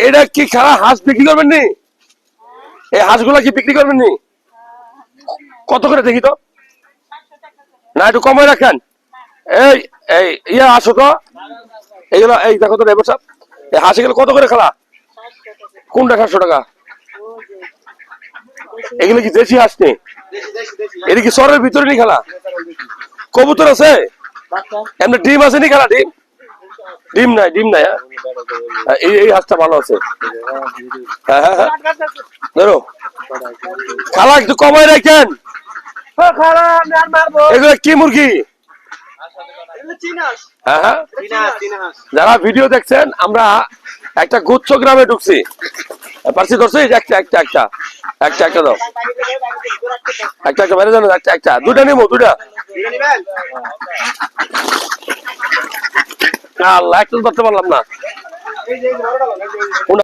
এটা কি খারাপ হাঁস বিক্রি করবেন নি? এই হাঁসগুলা কি বিক্রি করবেন নি? কত করে দেখি তো, না একটু কমাই রাখেন। এই এই ইয়া আসো তো, এইগুলো এই দেখো তো ড্রাইভার সাহেব, এই হাঁস এগুলো কত করে খেলা? কোনটা 700 টাকা? এগুলো কি দেশি হাঁস নেই? এটা কি শহরের ভিতরে নি খেলা? কবুতর আছে এমনি? ডিম আছে নি খেলা? ডিম ডিম নাই, ডিম নাই। এই হাঁসটা ভালো আছে। হ্যাঁ হ্যাঁ হ্যাঁ, ধরো খালা একটু কমাই রাখেন। এগুলো কি মুরগি? হ্যাঁ হ্যাঁ, যারা ভিডিও দেখছেন, আমরা একটা গুচ্ছ গ্রামে ঢুকছি, পারছি ধরছি, একটা একটা একটা একটা একটা দাও, একটা একটা বাইরে জানো, একটা একটা দুটা নিবো, দুটা। আল্লাহ, একটা ধরতে পারলাম না।